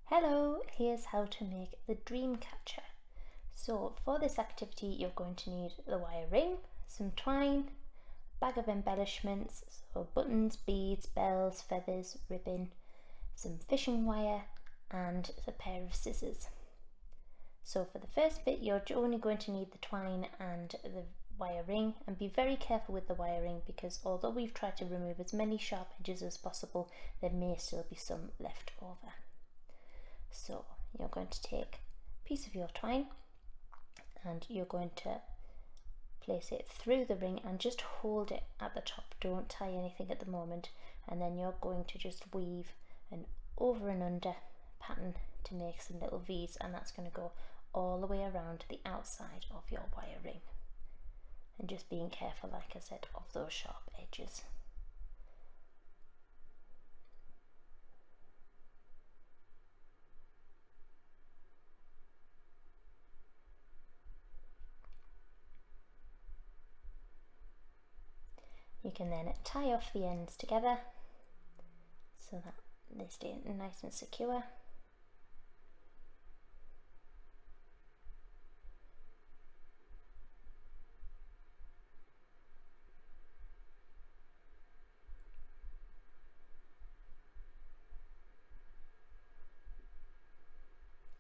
Hello, here's how to make the dreamcatcher. So for this activity you're going to need the wire ring, some twine, a bag of embellishments, so buttons, beads, bells, feathers, ribbon, some fishing wire and a pair of scissors. So for the first bit you're only going to need the twine and the wire ring, and be very careful with the wire ring because although we've tried to remove as many sharp edges as possible, there may still be some left over. So you're going to take a piece of your twine and you're going to place it through the ring and just hold it at the top. Don't tie anything at the moment, and then you're going to just weave an over and under pattern to make some little V's, and that's going to go all the way around the outside of your wire ring. And just being careful, like I said, of those sharp edges. You can then tie off the ends together so that they stay nice and secure.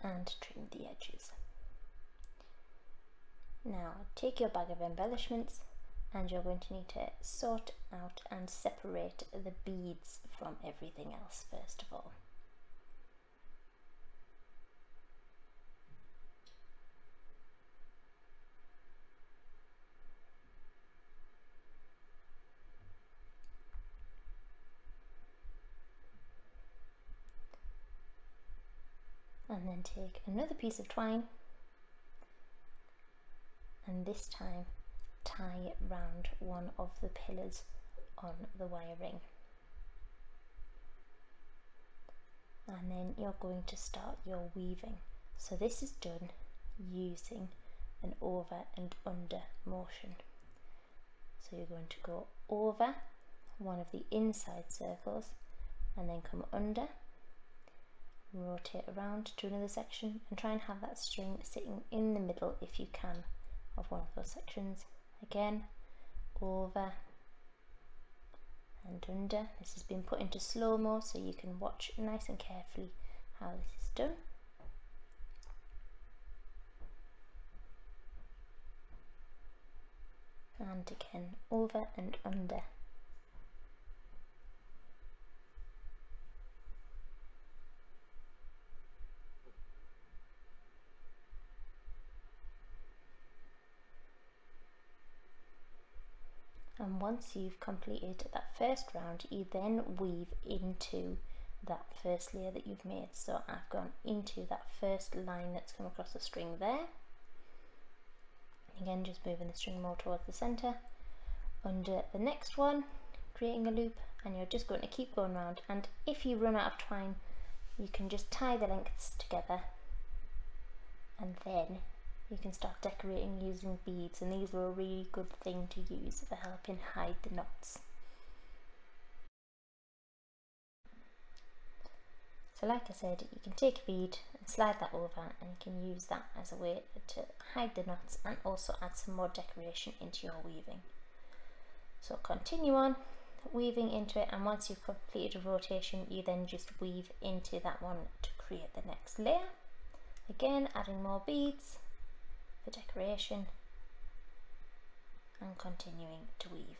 And trim the edges. Now take your bag of embellishments and you're going to need to sort out and separate the beads from everything else first of all. And then take another piece of twine and this time tie round one of the pillars on the wire ring. And then you're going to start your weaving. So this is done using an over and under motion. So you're going to go over one of the inside circles and then come under, rotate around to another section and try and have that string sitting in the middle if you can of one of those sections. Again, over and under. This has been put into slow-mo so you can watch nice and carefully how this is done. And again, over and under. And once you've completed that first round, you then weave into that first layer that you've made. So I've gone into that first line that's come across the string there. Again, just moving the string more towards the center. Under the next one, creating a loop, and you're just going to keep going round. And if you run out of twine, you can just tie the lengths together, and then you can start decorating using beads, and these are a really good thing to use for helping hide the knots. So like I said, you can take a bead and slide that over, and you can use that as a way to hide the knots and also add some more decoration into your weaving. So continue on weaving into it, and once you've completed a rotation, you then just weave into that one to create the next layer. Again, adding more beads for decoration and continuing to weave.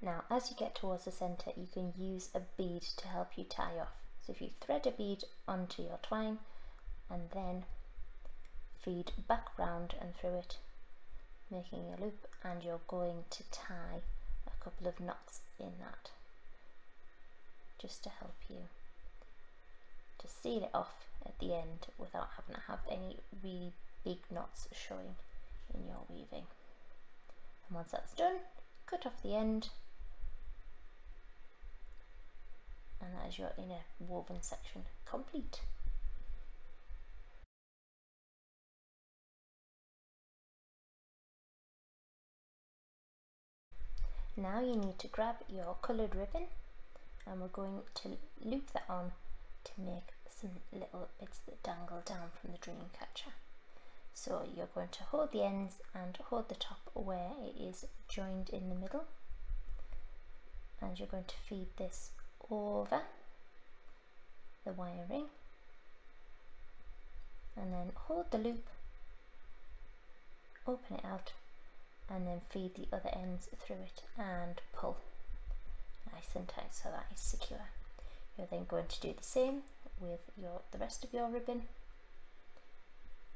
Now as you get towards the centre, you can use a bead to help you tie off. So if you thread a bead onto your twine and then feed back round and through it, making a loop, and you're going to tie a couple of knots in that. just to help you to seal it off at the end without having to have any really big knots showing in your weaving. And once that's done, cut off the end, and that is your inner woven section complete. Now you need to grab your coloured ribbon, and we're going to loop that on to make some little bits that dangle down from the dream catcher. So you're going to hold the ends and hold the top where it is joined in the middle, and you're going to feed this over the wire ring, and then hold the loop, open it out, and then feed the other ends through it and pull nice and tight so that is secure. You're then going to do the same with the rest of your ribbon,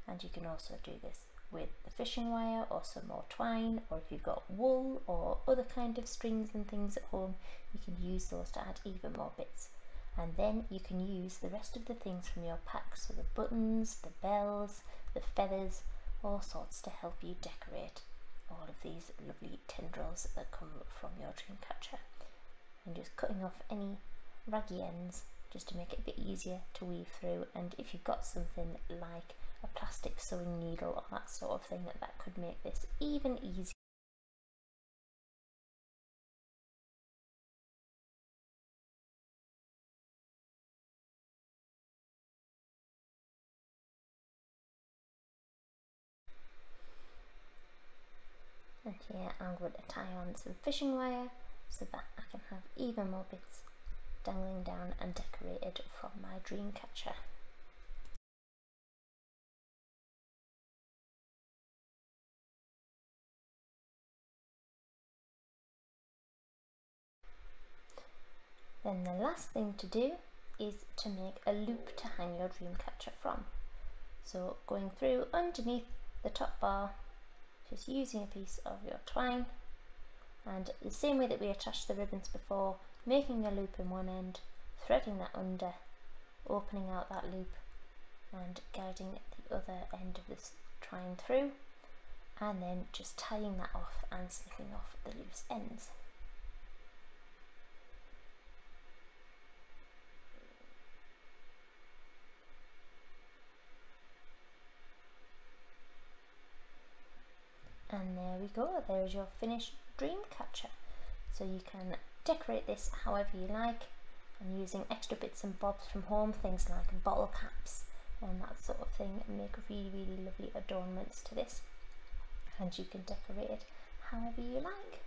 and you can also do this with the fishing wire or some more twine, or if you've got wool or other kind of strings and things at home, you can use those to add even more bits. And then you can use the rest of the things from your pack, so the buttons, the bells, the feathers, all sorts, to help you decorate all of these lovely tendrils that come from your dream catcher. And just cutting off any raggy ends just to make it a bit easier to weave through. And if you've got something like a plastic sewing needle or that sort of thing, that could make this even easier. And here I'm going to tie on some fishing wire so that I can have even more bits dangling down and decorated from my dream catcher. Then the last thing to do is to make a loop to hang your dream catcher from. So going through underneath the top bar, just using a piece of your twine, and the same way that we attached the ribbons before, making a loop in one end, threading that under, opening out that loop and guiding the other end of this twine through, and then just tying that off and snipping off the loose ends. And there we go, there's your finished dream catcher. So you can decorate this however you like, and using extra bits and bobs from home, things like bottle caps and that sort of thing, and make really lovely adornments to this. And you can decorate it however you like.